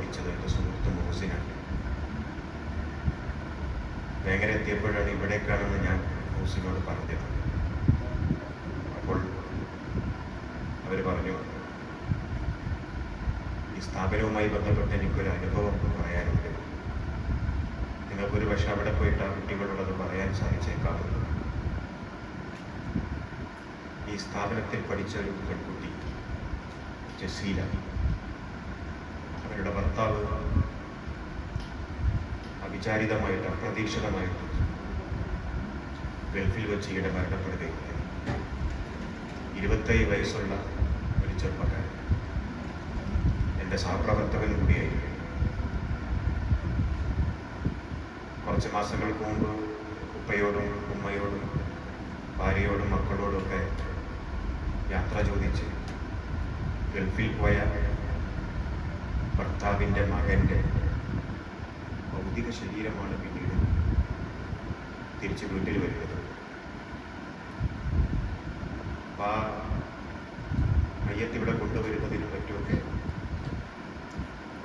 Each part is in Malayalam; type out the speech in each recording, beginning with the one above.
ചോദിച്ചത് എൻ്റെ സുഹൃത്ത് മോഹസിനാണ്. വേങ്ങര എത്തിയപ്പോഴാണ് ഇവിടേക്കാണെന്ന് ഞാൻ മോഹസിനോട് പറഞ്ഞത്. അപ്പോൾ അവർ പറഞ്ഞു, ഈ സ്ഥാപനവുമായി ബന്ധപ്പെട്ട് എനിക്കൊരു അനുഭവം പറയാനുണ്ട്. നിങ്ങൾക്കൊരു പക്ഷെ അവിടെ പോയിട്ട് ആ കുട്ടികളോടത് പറയാൻ സാധിച്ചേക്കാവുന്നത്. ഈ സ്ഥാപനത്തിൽ പഠിച്ച ഒരു പെൺകുട്ടി ജസീല, അവരുടെ ഭർത്താവ് അവിചാരിതമായിട്ട് അപ്രതീക്ഷിതമായിട്ട് ഗൾഫിൽ വെച്ച് ഈയിടെ മരണപ്പെടുകയുണ്ടായി. 27 വയസ്സുള്ള ഒരു ചെറുപ്പക്കാരൻ, എൻ്റെ സഹപ്രവർത്തകൻ കൂടിയായിരുന്നു. കുറച്ച് മാസങ്ങൾക്ക് മുമ്പ് ഉപ്പയോടും ഉമ്മയോടും ഭാര്യയോടും മക്കളോടുമൊക്കെ യാത്ര ചോദിച്ച് ഗൾഫിൽ പോയ ഭർത്താവിൻ്റെ മകൻ്റെ ഭൗതിക ശരീരമാണ് പിന്നീട് തിരിച്ച് വീട്ടിൽ വരുന്നത്. അപ്പം ആ മയ്യത്ത് ഇവിടെ കൊണ്ടുവരുന്നതിനും മറ്റുമൊക്കെ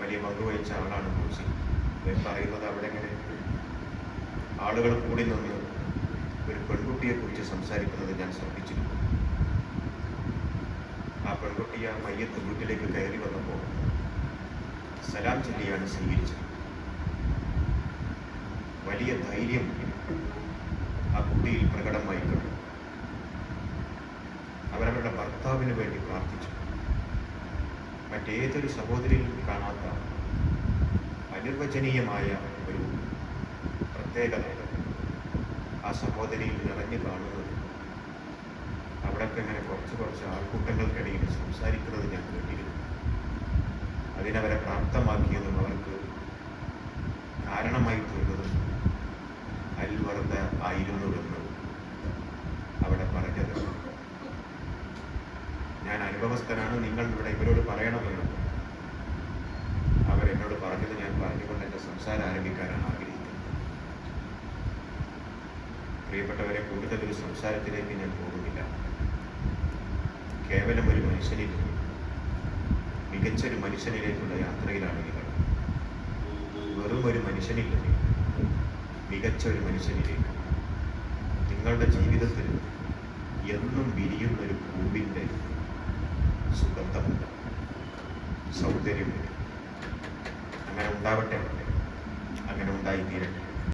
വലിയ പങ്ക് വഹിച്ച ആളാണ് മൂസി. പറയുന്നത് അവിടെ ഇങ്ങനെ ആളുകൾ കൂടി നിന്ന് ഒരു പെൺകുട്ടിയെക്കുറിച്ച് സംസാരിക്കുന്നത് ഞാൻ ശ്രദ്ധിച്ചിരുന്നു. ആ പെൺകുട്ടി ആ മയ്യത്ത് വീട്ടിലേക്ക് കയറി വന്നപ്പോൾ സലാം ചൊല്ലിയാണ് സ്വീകരിച്ചത്. വലിയ ധൈര്യം ആ കുട്ടിയിൽ പ്രകടമായി കണ്ടു. അവരവരുടെ ഭർത്താവിന് വേണ്ടി പ്രാർത്ഥിച്ചു. മറ്റേതൊരു സഹോദരിയിൽ കാണാത്ത അനിർവചനീയമായ ഒരു പ്രത്യേകത ആ സഹോദരിയിൽ നിറഞ്ഞു കാണുന്നത്. അവിടെയൊക്കെ ഇങ്ങനെ കുറച്ച് ആൾക്കൂട്ടങ്ങൾക്കിടയിൽ സംസാരിക്കുന്നത് ഞാൻ കേട്ടിരുന്നു. അതിനവരെ പ്രാപ്തമാക്കിയതും അവർക്ക് കാരണമായി തീർന്നതും അൽവർദ്ധ ആയിരുന്നുവെന്ന് അവിടെ പറഞ്ഞത്. ഞാൻ അനുഭവസ്ഥനാണ്, നിങ്ങൾ ഇവിടെ ഇവരോട് പറയണമെന്ന് അവരെന്നോട് പറഞ്ഞത് ഞാൻ പറഞ്ഞുകൊണ്ട് എൻ്റെ സംസാരം ആരംഭിക്കാനാണ് ആഗ്രഹിക്കുന്നത്. പ്രിയപ്പെട്ടവരെ, കൂടുതലൊരു സംസാരത്തിലേക്ക് ഞാൻ പോകുന്നില്ല. കേവലം ഒരു മനുഷ്യനിൽ മികച്ചൊരു മനുഷ്യനിലേക്കുള്ള യാത്രയിലാണ് നിങ്ങൾ. വെറും ഒരു മനുഷ്യനിൽ മികച്ച ഒരു മനുഷ്യനിലേക്ക്. നിങ്ങളുടെ ജീവിതത്തിൽ എന്നും വിരിയുന്നൊരു പൂവിൻ്റെ സുഗന്ധമുണ്ട്, സൗന്ദര്യമുണ്ട്. അങ്ങനെ ഉണ്ടാവട്ടെ, അങ്ങനെ ഉണ്ടായിത്തീരട്ടെ.